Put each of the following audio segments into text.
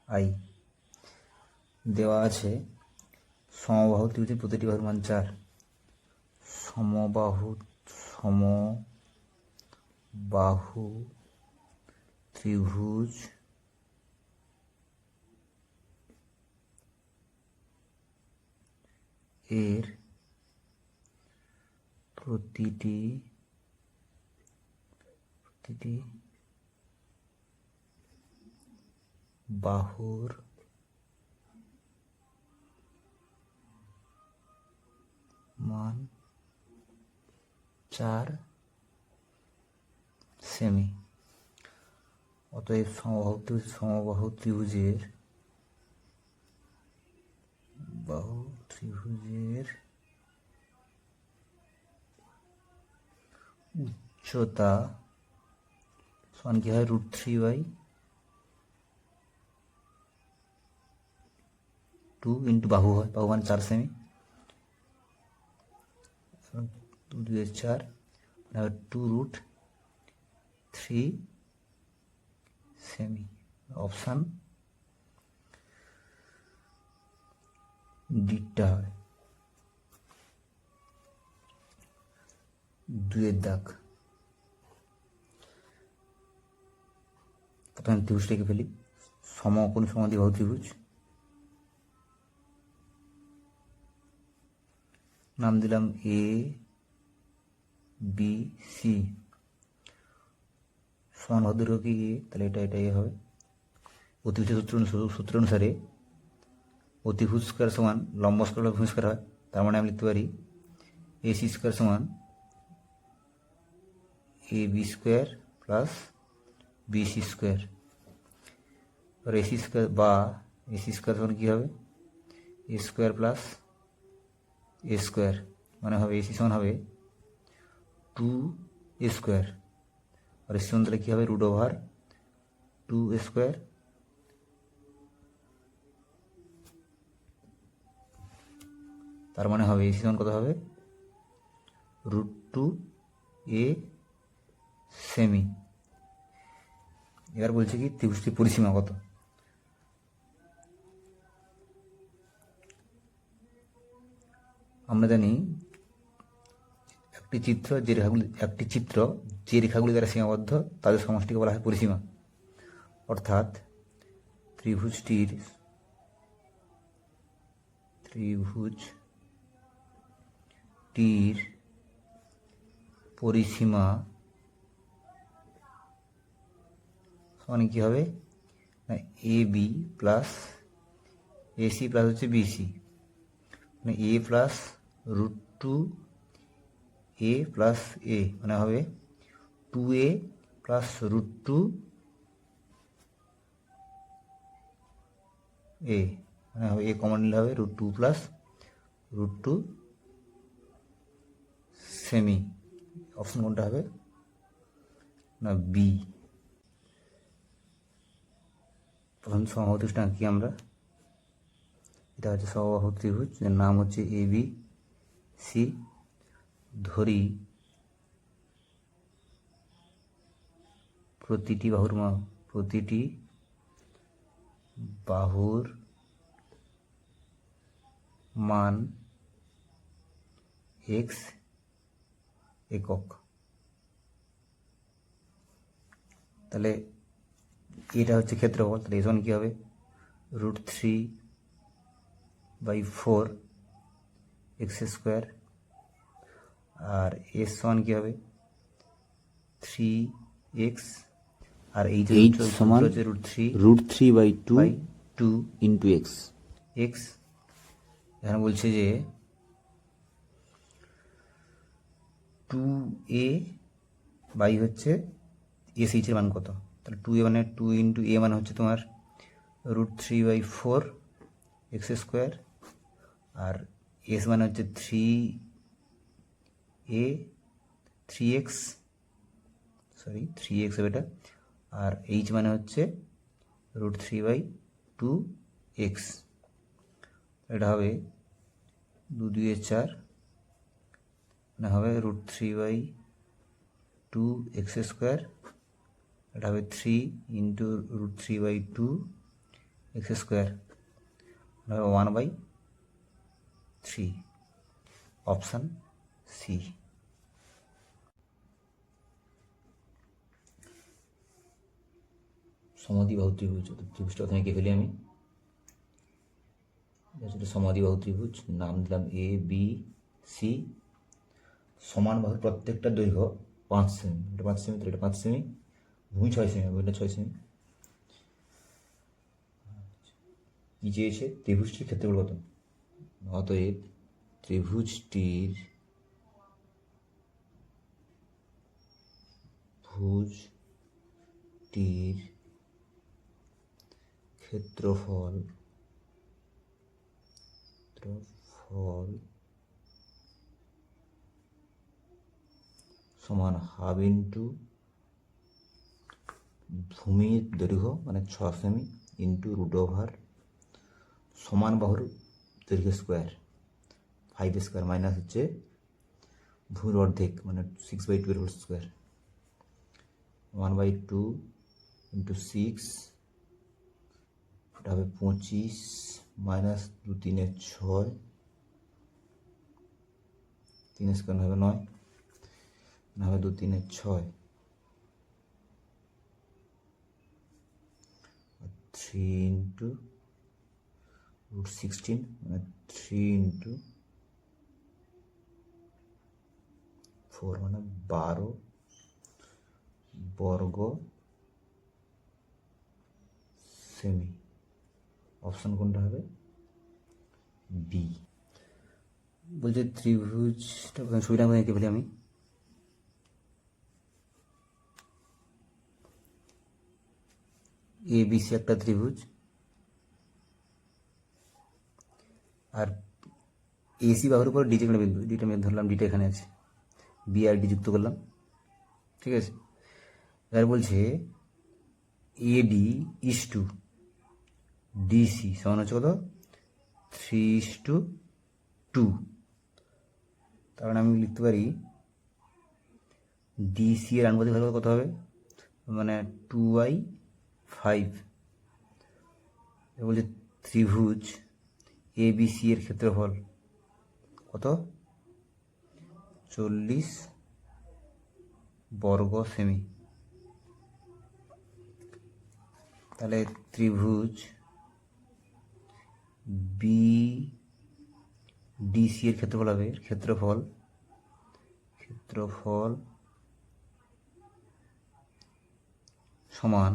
I. দেওয়া আছে সমবাহু ত্রিভুজের প্রতিটি বাহুর মান 4। সমবাহু ত্রিভুজ এর প্রতিটি বাহুর মান 4 সেমি। অতএব সমবাহু ত্রিভুজের উচ্চতা সমান কি হয় √3/2 ইন্টু বাহু হয়, বাহু মানে 4 সেমি, 2 2 4 মানে 2√3 সেমি। অপশান ডিটা হয়। 2 দাগ। প্রথমে ত্রিভুজটাকে ফেলি। সমকোণ সমদ্বিবাহু ত্রিভুজ, নাম দিলাম এ বি সি। সমান ভদ্র কি এ, তাহলে এটাই হবে। অতিভুজের সূত্র অনুসারে অতিভুজ স্কয়ার সমান লম্ব স্কয়ার ভূমি স্কয়ার হয়। তার মানে আমি লিখতে পারি এসি স্কয়ার সমান A B square plus BC square. আর এসি স্কোয়ার সমান কী হবে, A square plus A square, মানে হবে এসি সমান হবে 2a স্কোয়ার। আর এসি সমান তাহলে কী হবে, √2a স্কোয়ার। তার মানে হবে এসি সমান কত হবে, √2a সেমি। এবার বলছে কি ত্রিভুজটির পরিসীমা কত। আমরা জানি একটি চিত্র যে রেখাগুলি দ্বারা সীমাবদ্ধ তাদের সমষ্টিকে বলা হয় পরিসীমা। অর্থাৎ ত্রিভুজটির পরিসীমা মানে কি হবে, না A B plus AC plus হচ্ছে বিসি, মানে এ প্লাস √2a প্লাস এ, মানে হবে 2a প্লাস √2a, মানে হবে এ কমন নিলে হবে √2 প্লাস √2 সেমি। অপশন কোনটা হবে, না বি। প্রথম সমবাহু ত্রিভুজটা আঁকি আমরা। এটা হচ্ছে সমবাহু ত্রিভুজ, এর নাম হচ্ছে এ বি সি। ধরি প্রতিটি বাহুর মান x একক। তাহলে এটা হচ্ছে ক্ষেত্রফল, তাহলে এসন কি হবে, √3/4 x স্কোয়ার। আর এস সমান কি হবে 3x, আর এই সমান হচ্ছে √3/2 ইন্টু x। এখানে বলছে যে 2a বাই হচ্ছে এস এইচের মান কত, তাহলে 2a মানে 2 ইন্টু এ মানে হচ্ছে তোমার √3/4 x স্কোয়ার, আর এস মানে হচ্ছে 3x হবে এটা, আর এইচ মানে হচ্ছে √3/2x। এটা হবে 2 2 4, মানে হবে √3/2x স্কোয়ার। এটা হবে 3 into √3/2 x square, 1/3, option C. সমাধিবাহু ত্রিভুজ, ত্রিভুজটা প্রথমে এঁকে ফেলি আমি। সেটা সমাধিবাহু ত্রিভুজ, নাম দিলাম এ বি সি। সমান বাহুর প্রত্যেকটা দৈর্ঘ্য 5 সেমি, এটা 5 সেমি, এটা 5 সেমি, ভূমি 6 সেমি, ভূমিটা 6 সেমি। কি চেয়েছে? ত্রিভুজটির ক্ষেত্রফল কত? অতএব ত্রিভুজটির ক্ষেত্রফল সমান হাফ ইন্টু ভূমির দৈর্ঘ্য মানে 6 সেমি ইন্টু √, সমান বাহুর দৈর্ঘ্য স্কোয়ার 5 স্কোয়ার মাইনাস হচ্ছে ভূমির অর্ধেক মানে 6/2 এর হোল স্কোয়ার, 1/2 ইন্টু 6, এটা হবে 25 মাইনাস 2 3 6, 3 স্কোয়ার হবে 9, না হবে 2 3 6, 3 ইন্টু √16 মানে 3 ইন্টু 4 মানে 12 বর্গ সেমি। অপশন কোনটা হবে? বি। বলছে ত্রিভুজটা ছবিটা এঁকে ফেলি আমি। এ বি সি একটা ত্রিভুজ, আর এসি বাহুর উপর ডিটা বিন্দু, ডিটা বিন্দু ধরলাম, ডিটা এখানে আছে, বি আর ডি যুক্ত করলাম, ঠিক আছে। এবার বলছে এডি ইস টু ডিসি সমান হচ্ছে কত? 3:2। তার মানে আমি লিখতে পারি ডিসি এর আনুপাতিক ভ্যালু কত হবে, মানে 2/5। বলছে ত্রিভুজ এ বি সি এর ক্ষেত্রফল কত? 40 বর্গ সেমি। তাহলে ত্রিভুজ বি ডিসি এর ক্ষেত্রফল হবে, ক্ষেত্রফল সমান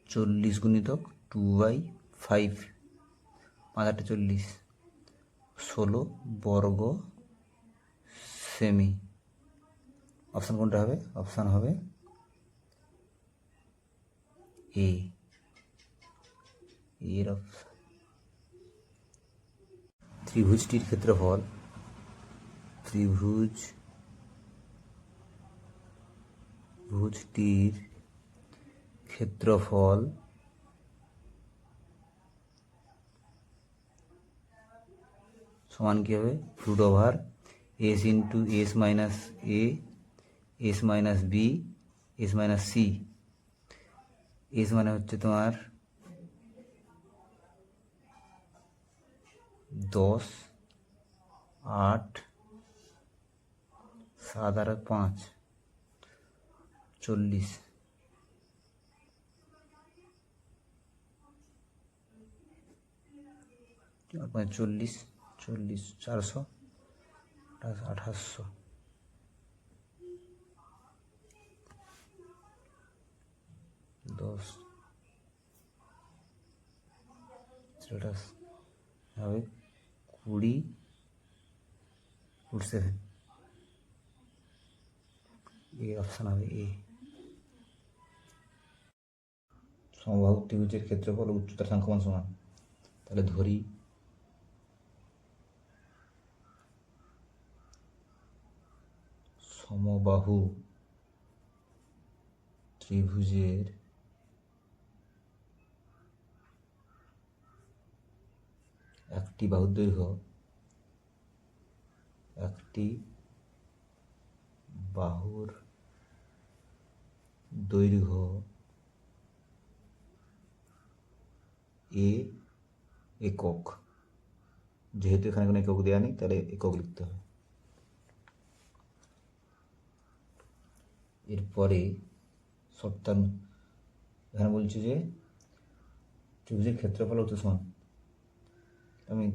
40 গুণিতক 2/5, 5×8 = 40 বর্গ সেমি। অপশান কোনটা হবে? অপশান হবে এ এর অপশান। ত্রিভুজটির ক্ষেত্রফল, ত্রিভুজটির ক্ষেত্রফল সমান কি হবে? √, S into S minus A, S minus B, S minus C. S মানে হচ্ছে তোমার 10, 8, 7 আর 5, 40, আর 40, 400, 2800, 10 হবে 20/7। এই অপশান হবে এ। সমবাহু ত্রিভুজের ক্ষেত্রফল ও উচ্চতার সাংখ্যমান সমান। তাহলে ধরি সমবাহু ত্রিভুজের একটি বাহুর দৈর্ঘ্য, একটি বাহুর দৈর্ঘ্য এ একক, যেহেতু এখানে কোনো একক দেওয়া নেই তাহলে একক লিখতে হবে। এরপরে শর্তানু, এখানে বলছে যে ত্রিভুজের ক্ষেত্রফল হচ্ছে সমান, আমি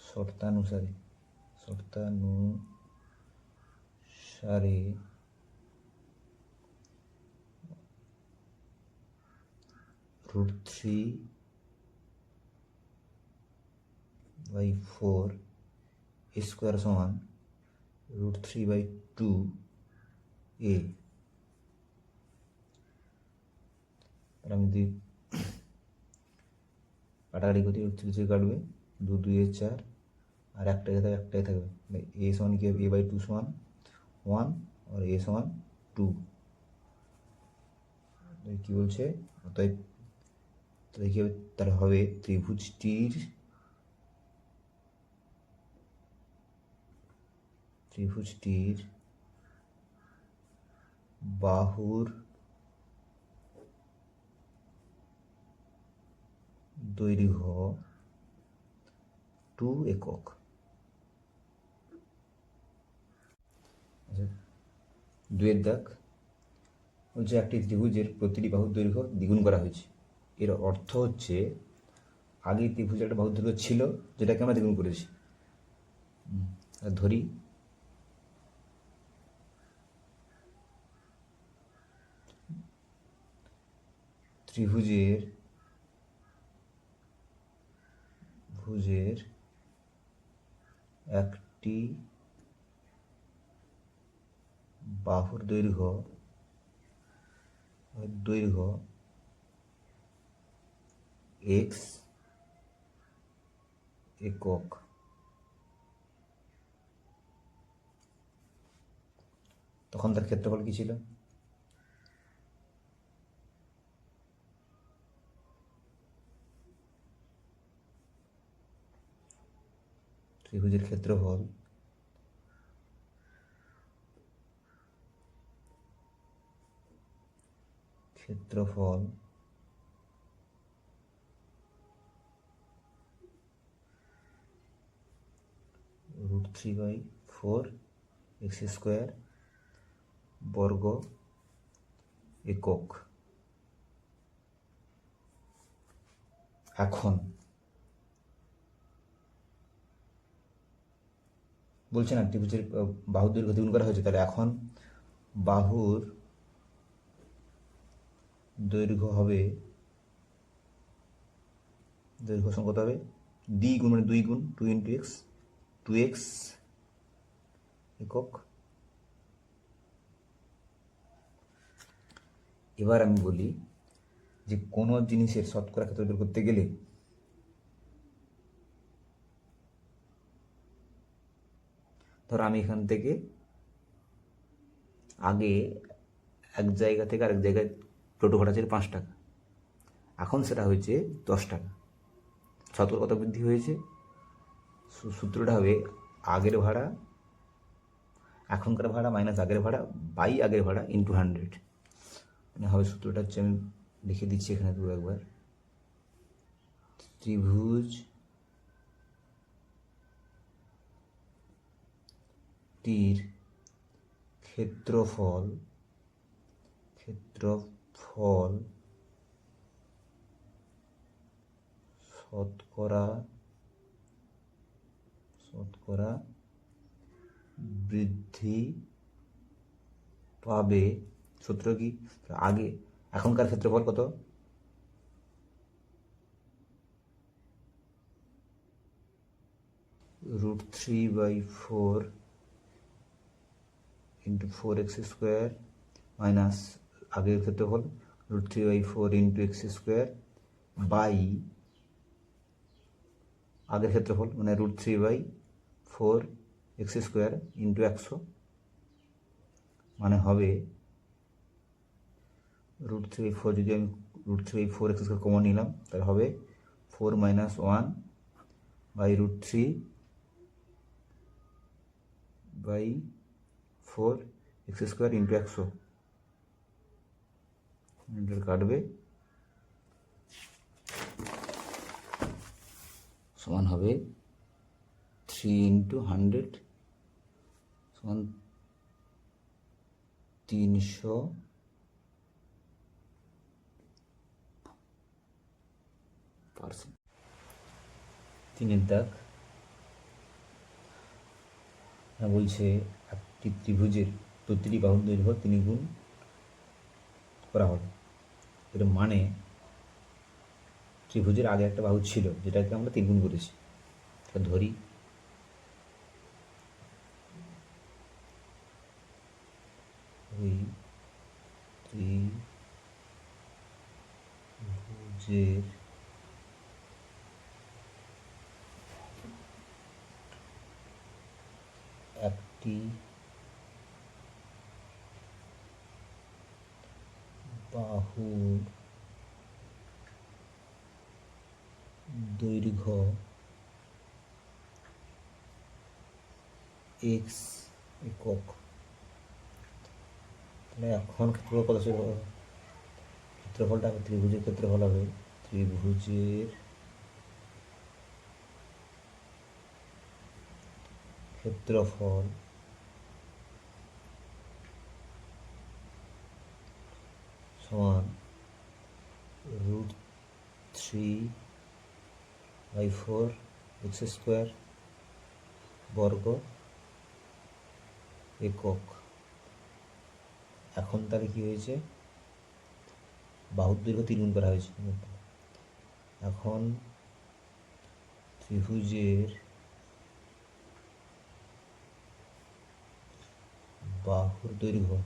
শর্তানুসারে √3/4 স্কোয়ার সমান √3/2a। তাহলে আমি যদি কাটাকাটি করি, 3 কাটবে, 2 2 4, আর একটাই থাকবে। এ সমান কি হবে, a/2 সমান 1 আর এ সমান 2। কি বলছে, অতএব তাহলে কি হবে, তাহলে হবে ত্রিভুজটির বাহুর দৈর্ঘ্য 2 একক। আচ্ছা, 2 দাগ বলছে একটি ত্রিভুজের প্রতিটি বাহুর দৈর্ঘ্য দ্বিগুণ করা হয়েছে। এর অর্থ হচ্ছে আগে ত্রিভুজের একটা বাহুর দৈর্ঘ্য ছিল যেটাকে আমরা দ্বিগুণ করেছি। ধরি ত্রিভুজের একটি বাহুর দৈর্ঘ্য x একক। তখন তার ক্ষেত্রফল কি ছিল, ত্রিভুজের ক্ষেত্রফল √3/4 x² বর্গ একক। এখন বলছে না ত্রিভুজের বাহুর দৈর্ঘ্য দ্বিগুণ করা হয়েছে, তাহলে এখন বাহুর দৈর্ঘ্য সমান কত হবে, দ্বিগুণ মানে 2 গুণ 2 × x 2x একক। এবার আমি বলি যে কোনো জিনিসের শতকরা ক্ষেত্র বের করতে গেলে ধর আমি এখান থেকে আগে এক জায়গা থেকে আরেক জায়গায় টোটো ভাড়া ছিল 5 টাকা, এখন সেটা হয়েছে 10 টাকা। শতকরা কত বৃদ্ধি হয়েছে, সূত্রটা হবে আগের ভাড়া, এখনকার ভাড়া মাইনাস আগের ভাড়া বাই আগের ভাড়া ইন্টু 100। মানে হবে সূত্রটা হচ্ছে, আমি লিখে দিচ্ছি এখানে দু একবার, ত্রিভুজটির ক্ষেত্রফল শতকরা বৃদ্ধি পাবে। সূত্র কি, আগে এখনকার ক্ষেত্রফল কত, √3/4 × 4x² মাইনাস আগের ক্ষেত্রফল √3/4 × x² বাই আগের ক্ষেত্রফল মানে √3/4 x² × 100, মানে হবে √3/4, যদি আমি √3/4 x² কমন নিলাম তাহলে হবে 4 - 1 বাই √3/4 x² × 100। কাটবে সমান হবে 3 ইন্টু 100 সমান 300%। 3 দাগ বলছে একটি ত্রিভুজের প্রতিটি বাহুর দৈর্ঘ্য 3 গুণ করা হবে। এর মানে ত্রিভুজের আগে একটা বাহু ছিল যেটাকে আমরা 3 গুণ করেছি। ধরি ত্রিভুজের একটি বাহুর দৈর্ঘ্য x একক। তাহলে এখন ক্ষেত্রফল কত ছিল? ক্ষেত্রফলটা ত্রিভুজের ক্ষেত্রফল হবে ত্রিভুজের ক্ষেত্রফল সমান √3/4 x² বর্গ একক। এখন তাহলে কি হয়েছে? বাহুর দৈর্ঘ্য 3 গুণ করা হয়েছে। এখন ত্রিভুজের বাহুর দৈর্ঘ্য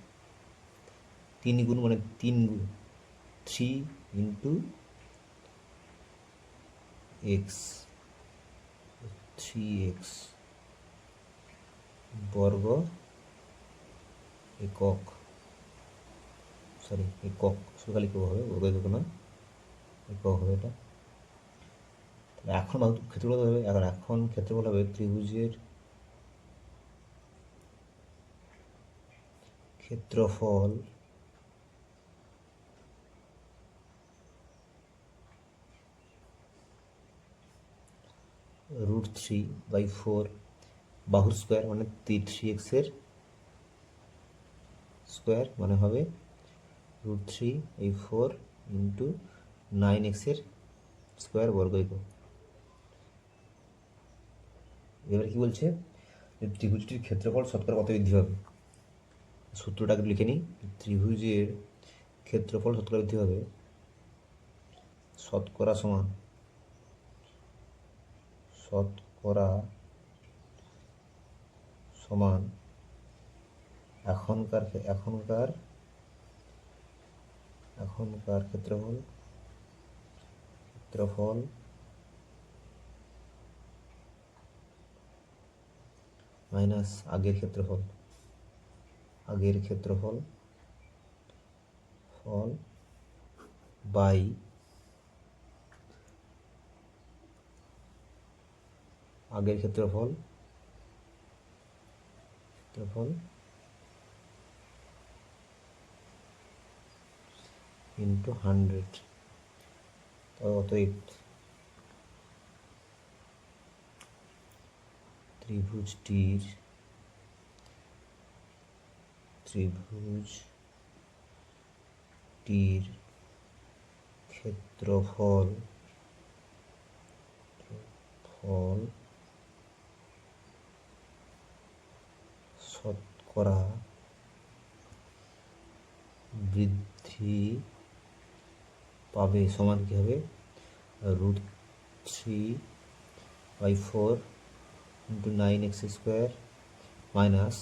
3 গুণ মানে 3 গুণ 3 ইন্টু x 3x বর্গ একক। একক সকালে একক হবে, বর্গ একক না, একক হবে এটা। এখন ক্ষেত্রফল হবে, এখন ক্ষেত্রফল হবে ত্রিভুজের ক্ষেত্রফল √3/4 বাহুর স্কোয়ার মানে 3x এর স্কোয়ার মানে হবে √3/4 ইন্টু 9x এর স্কোয়ার বর্গ একক। এবার কি বলছে? ত্রিভুজটির ক্ষেত্রফল শতকরা কত বৃদ্ধি হবে? সূত্রটাকে লিখে নিই। ত্রিভুজের ক্ষেত্রফল শতকরা বৃদ্ধি হবে শতকরা সমান এখনকার ক্ষেত্রফল মাইনাস আগের ক্ষেত্রফল বাই আগের ক্ষেত্রফল ইন্টু 100। অতএব ত্রিভুজটির ক্ষেত্রফল শতকরা বৃদ্ধি পাবে সমান কি হবে? √3/4 ইন্টু 9x² মাইনাস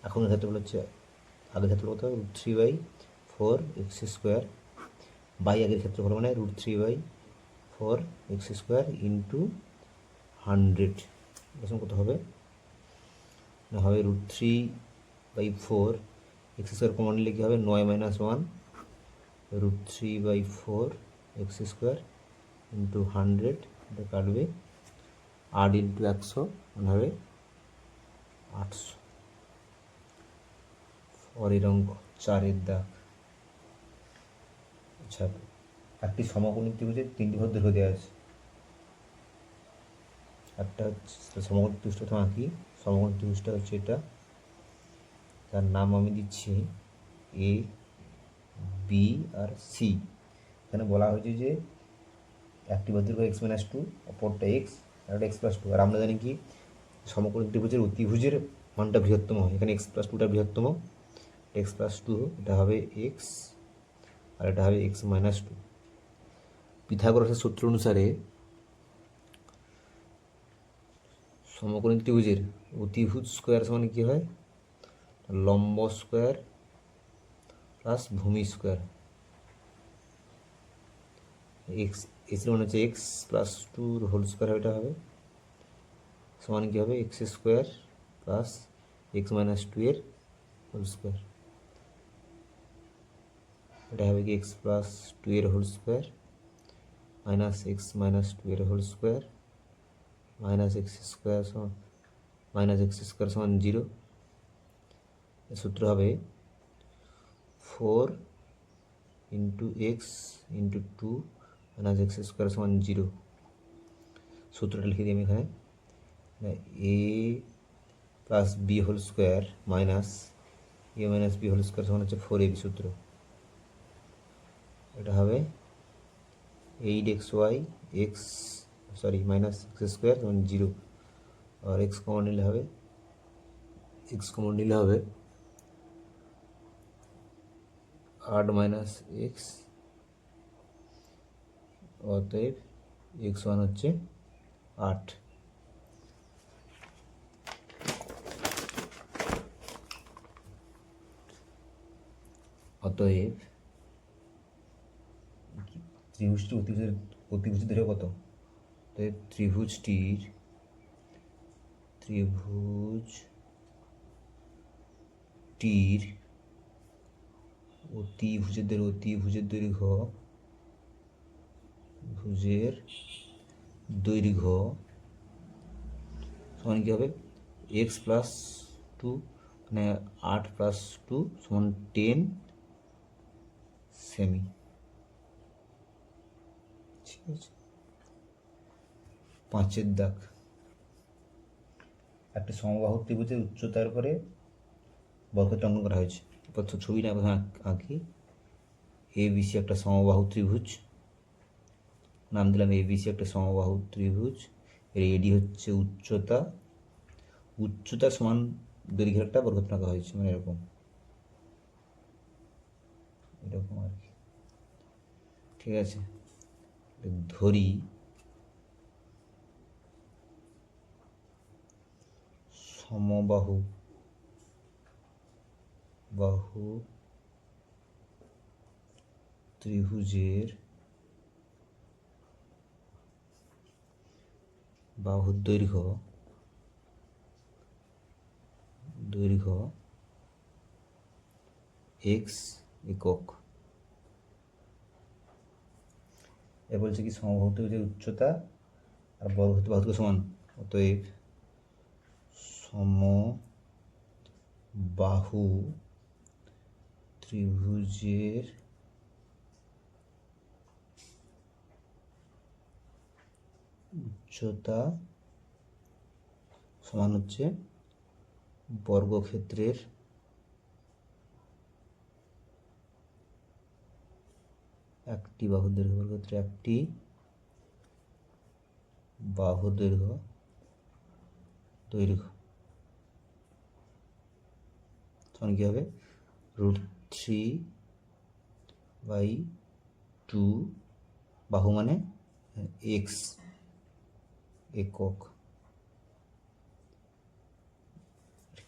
এখন ক্ষেত্রফল হচ্ছে আগের ক্ষেত্রফল কত? √3/4 x² বাই আগের ক্ষেত্রফল মানে √3/4 x² ইন্টু 100 এরকম কত হবে? না হবে √3/4 x² কমন নিলে কি হবে? 9 - 1 √3/4 x² ইন্টু 100 এটা কাটবে 8 ইন্টু 100 মানে হবে 800। পরের অঙ্ক 4 দাগ। আচ্ছা, একটি সমকোণী ত্রিভুজের 3টি বাহুর দৈর্ঘ্য দেওয়া আছে। একটা হচ্ছে সমকোণী ত্রিভুজটা প্রথমে আঁকি। সমকোণী ত্রিভুজটা হচ্ছে এটা, তার নাম আমি দিচ্ছি এ বি আর সি। এখানে বলা হয়েছে যে একটি বাহুর এক্স মাইনাস টু, অপরটা এক্স, আর একটা এক্স প্লাস টু। আর আমরা জানি কি সমকোণী ত্রিভুজের অতিভুজের মানটা বৃহত্তম হয়, এখানে এক্স প্লাস টুটা বৃহত্তম, এক্স প্লাস টু, এটা হবে এক্স আর এটা হবে এক্স মাইনাস টু। পিথাগোরাসের সূত্র অনুসারে সমকোণী ত্রিভুজের অতিভুজ স্কোয়ার সমান কী হয়, লম্ব স্কোয়ার প্লাস ভূমি স্কোয়ার। এক্স এর মানে হচ্ছে এক্স প্লাস টুর হোল স্কোয়ার এটা হবে সমান কী হবে, x square plus x minus two এর হোল স্কোয়ার। এটা হবে কি এক্স প্লাস টু এর whole square minus x minus two এর whole square minus x square সমান জিরো। সূত্র হবে four into x into two minus x square সমান জিরো। সূত্রটা লিখে দিই আমি এখানে, এ plus B whole square minus A minus B whole square সমান হচ্ছে ফোর এবি সূত্র। এটা হবে eight x y minus x square সমান জিরো। আর এক্স কমন নিলে হবে 8 মাইনাস এক্স, অতএব এক্স ওয়ান হচ্ছে 8। অতএব ত্রিভুজটি অতিভুজের দৈর্ঘ্য কত? অতএব ত্রিভুজটির অতিভুজের দৈর্ঘ্য সমান কী হবে, এক্স প্লাস টু মানে 8 প্লাস টু সমান 10 সেমি। ঠিক আছে, 5 দাগ। একটা সমবাহু ত্রিভুজের উচ্চতার উপরে বক্রতা অঙ্কন করা হয়েছে। ছবিটা আঁকি। এবিসি একটা সমবাহু ত্রিভুজ, নাম দিলাম এবিসি একটা সমবাহু ত্রিভুজ। এর এডি হচ্ছে উচ্চতা সমান দৈর্ঘ্যের একটা বর্গক্ষেত্র আঁকা হয়েছে, মানে এরকম আর কি। ঠিক আছে, ধরি সমবাহু ত্রিভুজের বাহুর দৈর্ঘ্য এক্স একক। এ বলছে কি সমবাহু ত্রিভুজের উচ্চতা আর বাহুত্ব সমান, অতএব সমবাহু ত্রিভুজের উচ্চতা সমান হচ্ছে বর্গক্ষেত্রের একটি বাহুর দৈর্ঘ্য, বর্গক্ষেত্রে একটি বাহুর দৈর্ঘ্য তখন কী হবে, √3/2, বাহু মানে এক্স একক।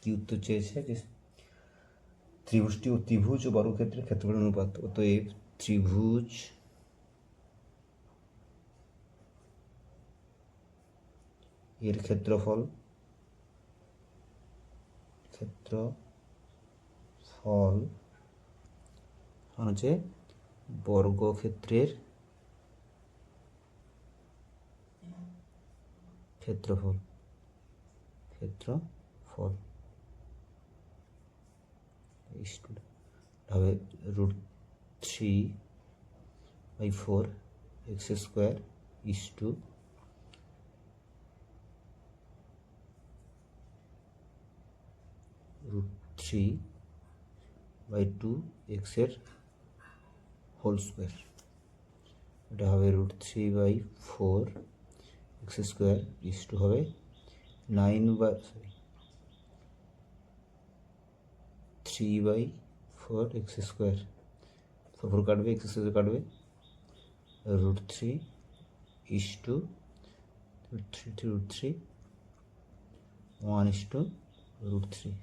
কি উত্তর চেয়েছে, যে ত্রিভুজ ও বর্গক্ষেত্রের ক্ষেত্রফলের অনুপাত। অতএব ত্রিভুজ এর ক্ষেত্রফল হচ্ছে বর্গক্ষেত্রের ক্ষেত্রফল হবে √3/4 এক্স স্কোয়ার ইস টু √3/2 এক্সের হোল স্কোয়ার, এটা হবে √3/4 এক্স স্কোয়ার ইস টু হবে 3/4 এক্স স্কোয়ার, 4 কাটবে, এক্স স্কোয়ার কাটবে, √3 ইস টু √3 1 ইস টু √3।